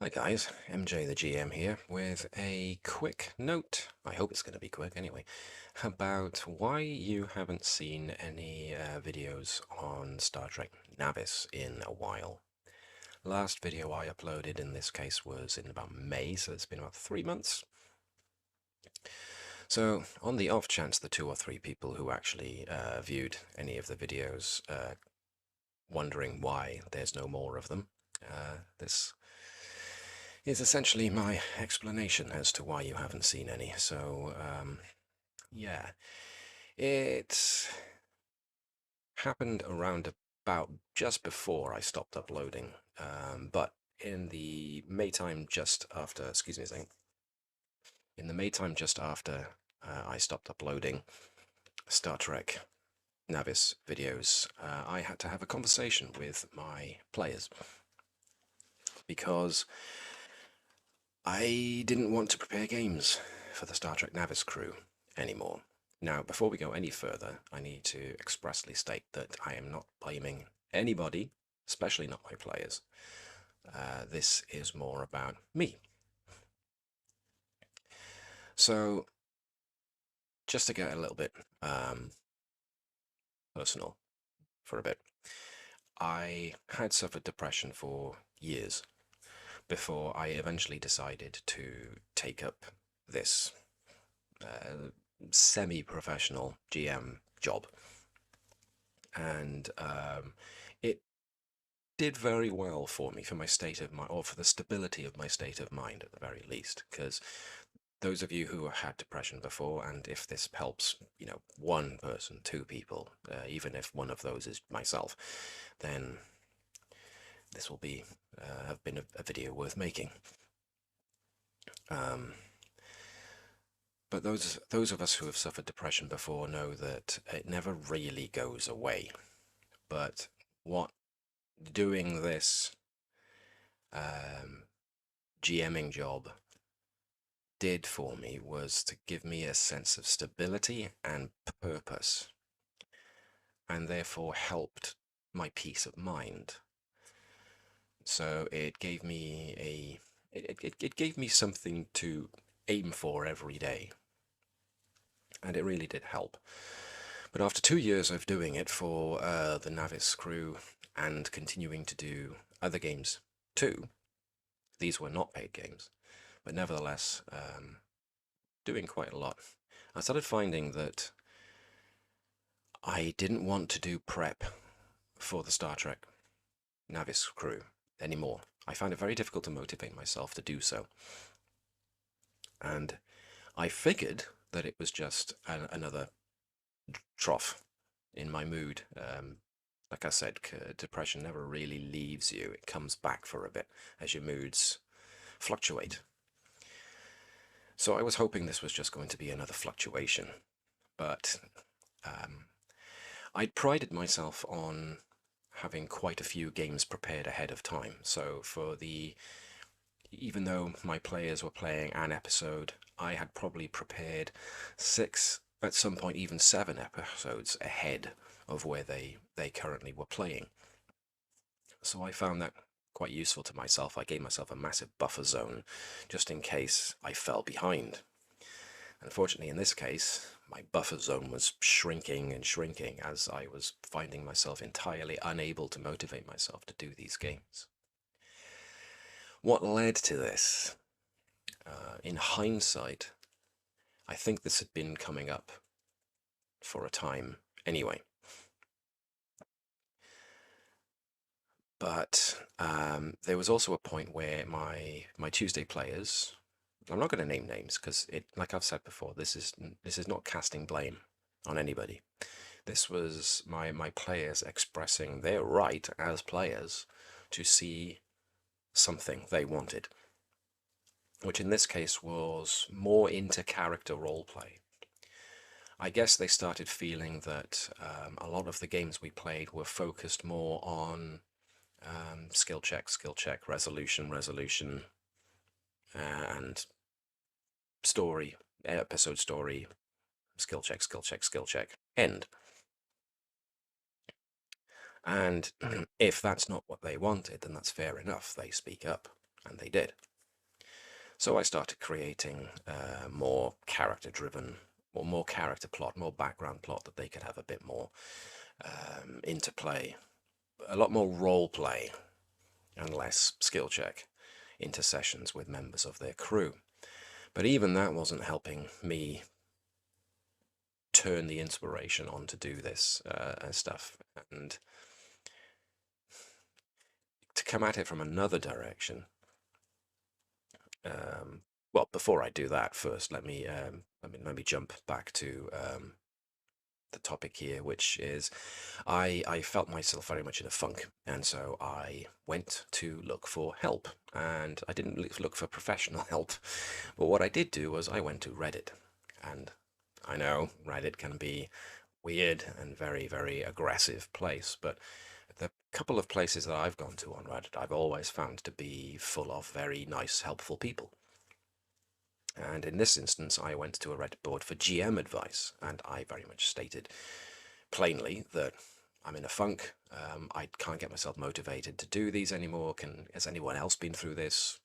Hi guys, MJ the GM here with a quick note, I hope it's going to be quick anyway, about why you haven't seen any videos on Star Trek Navis in a while. Last video I uploaded in this case was in about May, so it's been about 3 months. So on the off chance the 2 or 3 people who actually viewed any of the videos wondering why there's no more of them, this is essentially my explanation as to why you haven't seen any. So, yeah, it happened around about just before I stopped uploading, but in the May time just after, excuse me a second, in the May time just after I stopped uploading Star Trek Navis videos, I had to have a conversation with my players because I didn't want to prepare games for the Star Trek Navis crew anymore. Now, before we go any further, I need to expressly state that I am not blaming anybody, especially not my players. This is more about me. So, just to get a little bit personal for a bit, I had suffered depression for years before I eventually decided to take up this semi-professional GM job. And it did very well for me, for my state of mind, or for the stability of my state of mind at the very least, because those of you who have had depression before, and if this helps, you know, one person, 2 people, even if one of those is myself, then this will be have been a video worth making. But those of us who have suffered depression before know that it never really goes away. But what doing this GMing job did for me was to give me a sense of stability and purpose, and therefore helped my peace of mind. So it gave me it gave me something to aim for every day, and it really did help. But after 2 years of doing it for the Navis crew and continuing to do other games too, these were not paid games, but nevertheless doing quite a lot, I started finding that I didn't want to do prep for the Star Trek Navis crew anymore. I found it very difficult to motivate myself to do so. And I figured that it was just another trough in my mood. Like I said, depression never really leaves you. It comes back for a bit as your moods fluctuate. So I was hoping this was just going to be another fluctuation. But I'd prided myself on having quite a few games prepared ahead of time. So even though my players were playing an episode, I had probably prepared 6, at some point even 7 episodes ahead of where they currently were playing. So I found that quite useful to myself. I gave myself a massive buffer zone just in case I fell behind. Unfortunately, in this case, my buffer zone was shrinking and shrinking as I was finding myself entirely unable to motivate myself to do these games. What led to this? In hindsight, I think this had been coming up for a time anyway. But there was also a point where my Tuesday players, I'm not going to name names because like I've said before, this is not casting blame on anybody. This was my players expressing their right as players to see something they wanted, which in this case was more into character roleplay. I guess they started feeling that a lot of the games we played were focused more on skill check, resolution, and story, episode story, skill check, end. And if that's not what they wanted, then that's fair enough. They speak up. and they did. So I started creating more character-driven, or more character plot, more background plot that they could have a bit more interplay, a lot more role play and less skill check into sessions with members of their crew. But even that wasn't helping me turn the inspiration on to do this stuff, and to come at it from another direction. Well, before I do that, first let me jump back to the topic here, which is I felt myself very much in a funk, and so I went to look for help. And I didn't look for professional help, but what I did do was I went to Reddit. And I know Reddit can be weird and very, very aggressive place, but the couple of places that I've gone to on Reddit, I've always found to be full of very nice, helpful people. And in this instance, I went to a Reddit board for GM advice, and I very much stated plainly that I'm in a funk. I can't get myself motivated to do these anymore. Has anyone else been through this?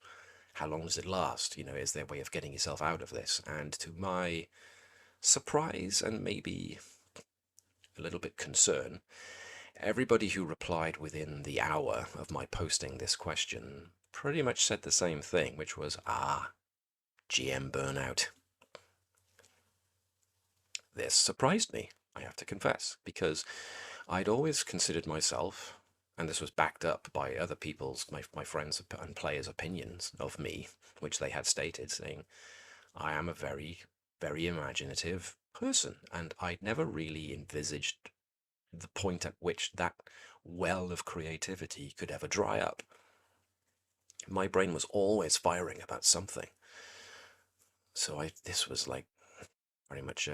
How long does it last? You know, is there a way of getting yourself out of this? And to my surprise and maybe a little bit concern, everybody who replied within the hour of my posting this question pretty much said the same thing, which was, GM burnout. This surprised me, I have to confess, because I'd always considered myself, and this was backed up by other people's, my friends and players' opinions of me, which they had stated, saying, I am a very, very imaginative person, and I'd never really envisaged the point at which that well of creativity could ever dry up. My brain was always firing about something. So this was like very much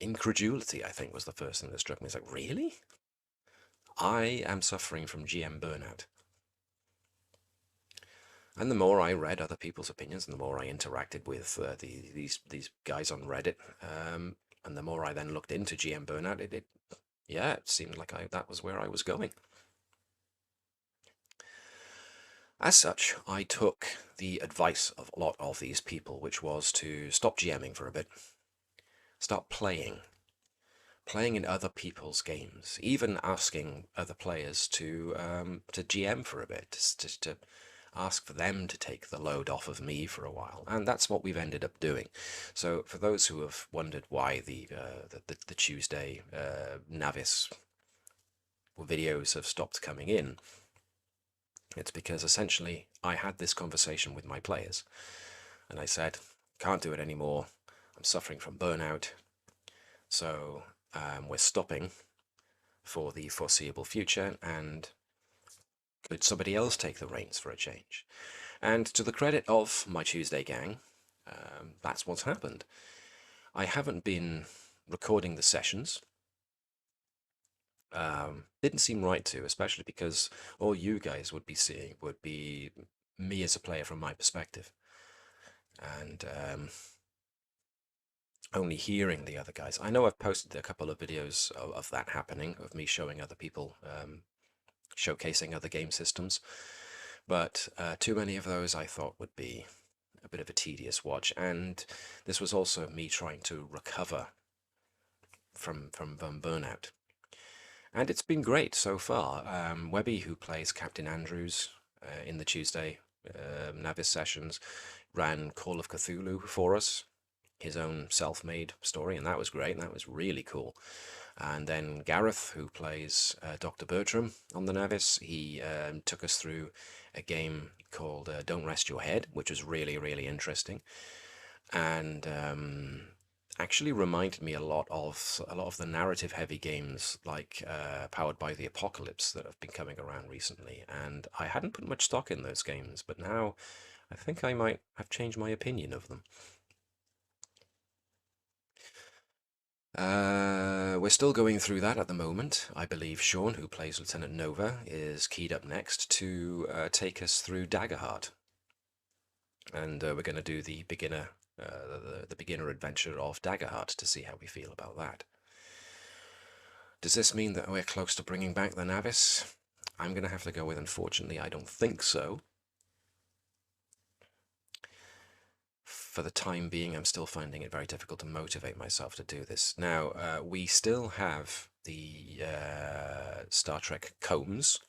incredulity, I think, was the first thing that struck me. It's like, really? I am suffering from GM burnout. And the more I read other people's opinions, and the more I interacted with these guys on Reddit, and the more I then looked into GM burnout, it seemed like that was where I was going. As such, I took the advice of a lot of these people, which was to stop GMing for a bit, start playing in other people's games, even asking other players to GM for a bit, just to ask for them to take the load off of me for a while, and that's what we've ended up doing. So, for those who have wondered why the Tuesday Navis videos have stopped coming in, it's because essentially I had this conversation with my players, and I said, can't do it anymore. I'm suffering from burnout. So we're stopping for the foreseeable future, and could somebody else take the reins for a change? And to the credit of my Tuesday gang, that's what's happened. I haven't been recording the sessions. Didn't seem right to, especially because all you guys would be seeing would be me as a player from my perspective, and only hearing the other guys. I know I've posted a couple of videos of that happening, of me showing other people, showcasing other game systems, but too many of those I thought would be a bit of a tedious watch, and this was also me trying to recover from burnout. And it's been great so far. Webby, who plays Captain Andrews in the Tuesday Navis sessions, ran Call of Cthulhu for us, his own self-made story, and that was great. That was really cool. And then Gareth, who plays Dr. Bertram on the Navis, he took us through a game called Don't Rest Your Head, which was really, really interesting, and actually reminded me a lot of the narrative-heavy games like Powered by the Apocalypse that have been coming around recently. And I hadn't put much stock in those games, but now I think I might have changed my opinion of them. We're still going through that at the moment. I believe Sean, who plays Lieutenant Nova, is keyed up next to take us through Daggerheart. And we're going to do the beginner adventure of Daggerheart to see how we feel about that. Does this mean that we're close to bringing back the Navis? I'm going to have to go with, unfortunately, I don't think so. for the time being, I'm still finding it very difficult to motivate myself to do this. Now, we still have the Star Trek Combs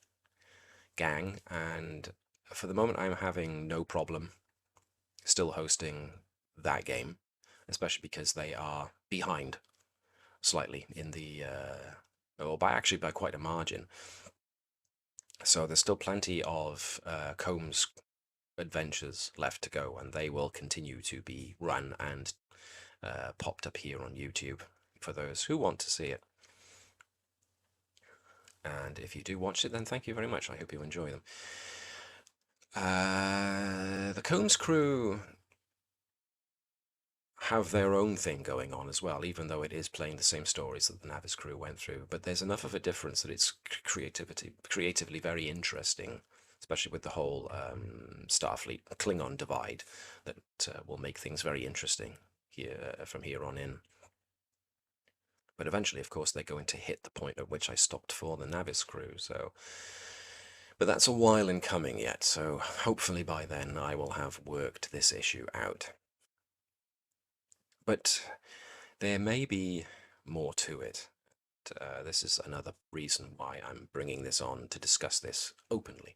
gang, and for the moment, I'm having no problem still hosting that game, especially because they are behind slightly in the, or by quite a margin. So there's still plenty of Combs adventures left to go, and they will continue to be run and popped up here on YouTube for those who want to see it. And if you do watch it, then thank you very much. I hope you enjoy them. The Combs crew have their own thing going on as well, even though it is playing the same stories that the Navis crew went through. But there's enough of a difference that it's creatively very interesting, especially with the whole Starfleet Klingon divide, that will make things very interesting here from here on in. But eventually, of course, they're going to hit the point at which I stopped for the Navis crew. So, but that's a while in coming yet. So hopefully by then I will have worked this issue out. But there may be more to it. This is another reason why I'm bringing this on to discuss this openly.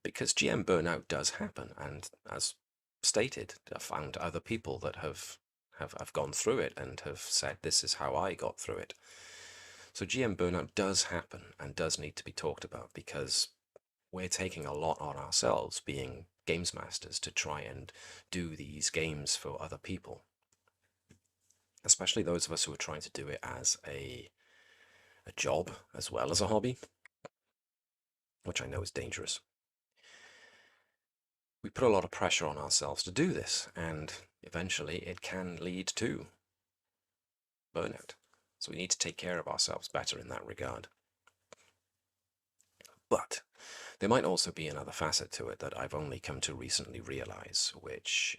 Because GM burnout does happen, and as stated, I've found other people that have gone through it and have said this is how I got through it. So GM burnout does happen and does need to be talked about, because we're taking a lot on ourselves being games masters to try and do these games for other people, especially those of us who are trying to do it as a job as well as a hobby, which I know is dangerous. We put a lot of pressure on ourselves to do this, and eventually it can lead to burnout. So we need to take care of ourselves better in that regard. But there might also be another facet to it that I've only come to recently realize, which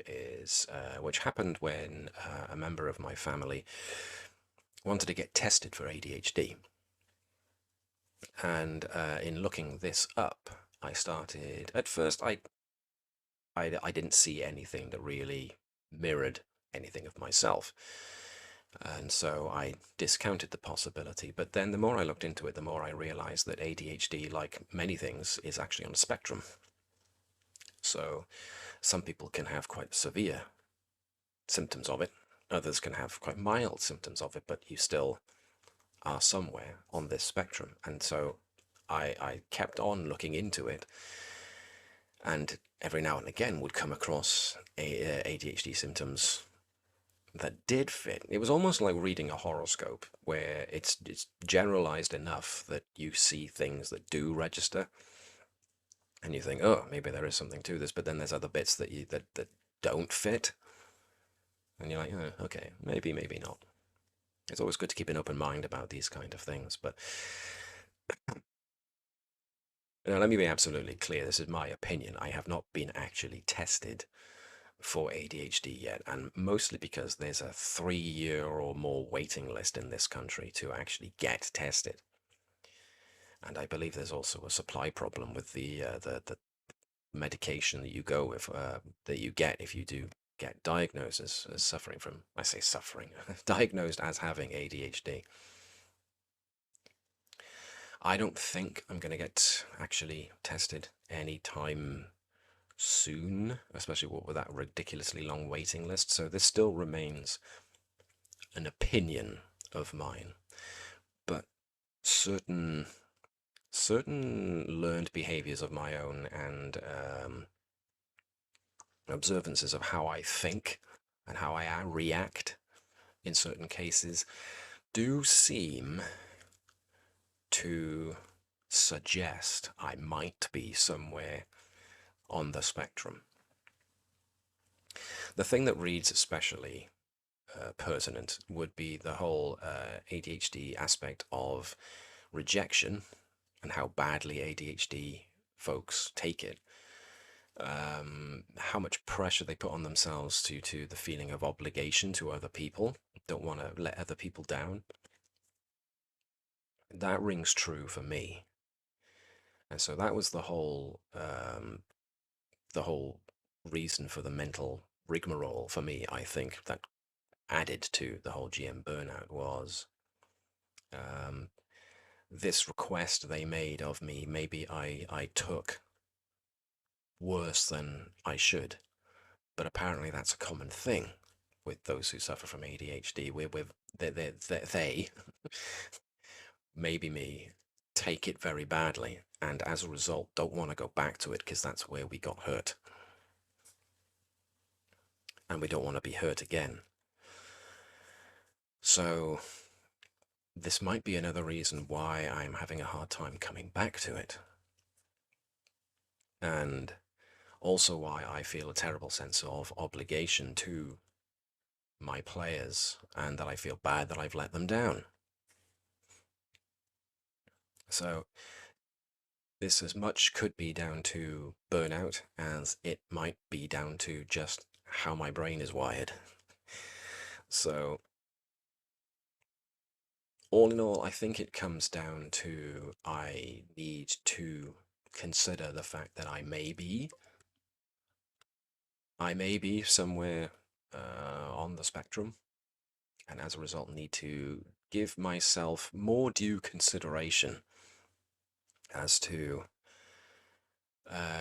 happened when a member of my family wanted to get tested for ADHD. And in looking this up, I started, at first I didn't see anything that really mirrored anything of myself. And so I discounted the possibility. But then the more I looked into it, the more I realized that ADHD, like many things, is actually on a spectrum. So some people can have quite severe symptoms of it. Others can have quite mild symptoms of it, but you still are somewhere on this spectrum. And so I kept on looking into it, and every now and again would come across ADHD symptoms that did fit. It was almost like reading a horoscope, where it's generalized enough that you see things that do register, and you think, oh, maybe there is something to this. But then there's other bits that that don't fit, and you're like, oh, okay, maybe not. It's always good to keep an open mind about these kind of things. But now, let me be absolutely clear. This is my opinion. I have not been actually tested for ADHD yet, and mostly because there's a 3-year or more waiting list in this country to actually get tested. And I believe there's also a supply problem with the medication that you go with, that you get if you do get diagnosed as suffering from, I say suffering, diagnosed as having ADHD. I don't think I'm going to get actually tested anytime soon, especially with that ridiculously long waiting list. So this still remains an opinion of mine, but certain learned behaviors of my own and observances of how I think and how I react in certain cases do seem to suggest I might be somewhere on the spectrum. The thing that reads especially pertinent would be the whole ADHD aspect of rejection and how badly ADHD folks take it. How much pressure they put on themselves due to the feeling of obligation to other people, don't want to let other people down. That rings true for me. And so that was the whole reason for the mental rigmarole for me, I think, that added to the whole GM burnout was um, this request they made of me. Maybe I took worse than I should, but apparently that's a common thing with those who suffer from ADHD. They maybe me, take it very badly, and as a result don't want to go back to it because that's where we got hurt. And we don't want to be hurt again. So this might be another reason why I'm having a hard time coming back to it. And also why I feel a terrible sense of obligation to my players, and that I feel bad that I've let them down. So this as much could be down to burnout as it might be down to just how my brain is wired. So all in all, I think it comes down to I need to consider the fact that I may be somewhere on the spectrum, and as a result need to give myself more due consideration as to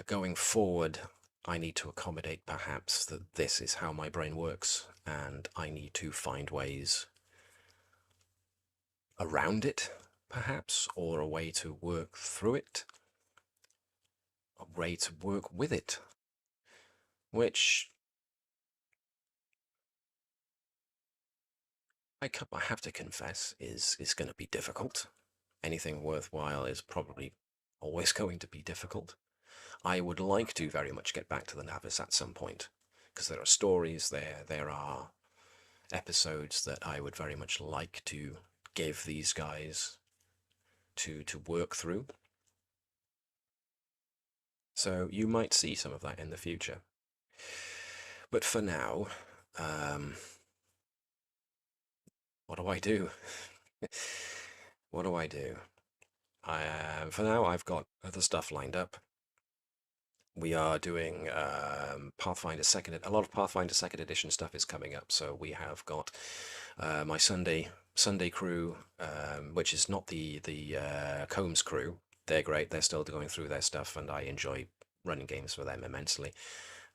going forward. I need to accommodate perhaps that this is how my brain works, and I need to find ways around it, perhaps, or a way to work through it, a way to work with it, which I have to confess is going to be difficult. Anything worthwhile is probably always going to be difficult. I would like to very much get back to the Navis at some point, because there are stories there, there are episodes that I would very much like to give these guys to work through. So you might see some of that in the future. But for now, what do I do? What do I do? For now, I've got other stuff lined up. We are doing Pathfinder Second. A lot of Pathfinder Second Edition stuff is coming up. So we have got my Sunday crew, which is not the Combs crew. They're great. They're still going through their stuff, and I enjoy running games for them immensely.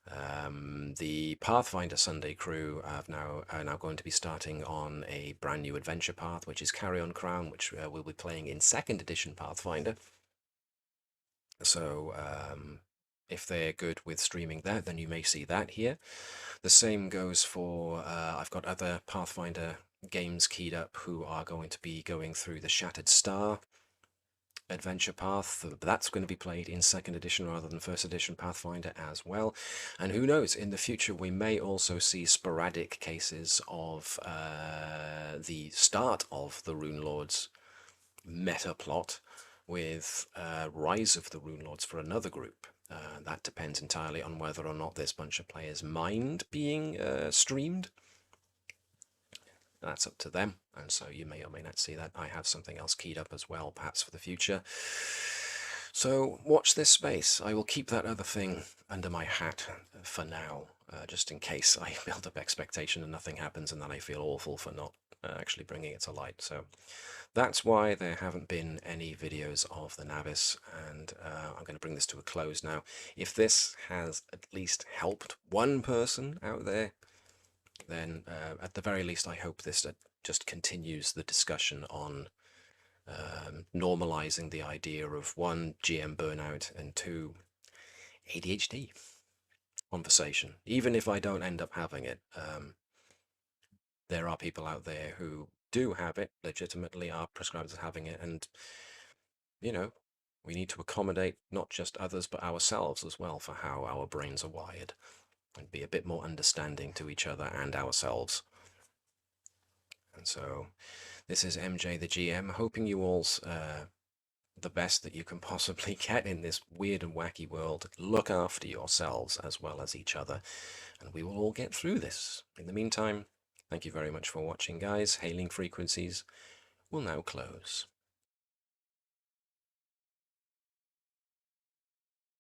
The Pathfinder Sunday crew are now going to be starting on a brand new adventure path, which is Carry On Crown, which we'll be playing in 2nd edition Pathfinder. So if they're good with streaming that, then you may see that here. The same goes for, I've got other Pathfinder games keyed up who are going to be going through the Shattered Star adventure path. That's going to be played in 2nd edition rather than 1st edition Pathfinder as well. And who knows, in the future we may also see sporadic cases of the start of the Rune Lords meta plot with Rise of the Rune Lords for another group. That depends entirely on whether or not this bunch of players mind being streamed. That's up to them, and so you may or may not see that. I have something else keyed up as well, perhaps for the future. So watch this space. I will keep that other thing under my hat for now, just in case I build up expectation and nothing happens, and then I feel awful for not actually bringing it to light. So that's why there haven't been any videos of the Navis, and I'm going to bring this to a close now. If this has at least helped one person out there, then at the very least I hope this just continues the discussion on normalising the idea of 1, GM burnout, and 2, ADHD conversation. Even if I don't end up having it, there are people out there who do have it, legitimately are prescribed as having it, and, you know, we need to accommodate not just others but ourselves as well for how our brains are wired, and be a bit more understanding to each other and ourselves. And so this is MJ the GM, hoping you all's the best that you can possibly get in this weird and wacky world. Look after yourselves as well as each other, and we will all get through this. In the meantime, thank you very much for watching, guys. Hailing Frequencies will now close.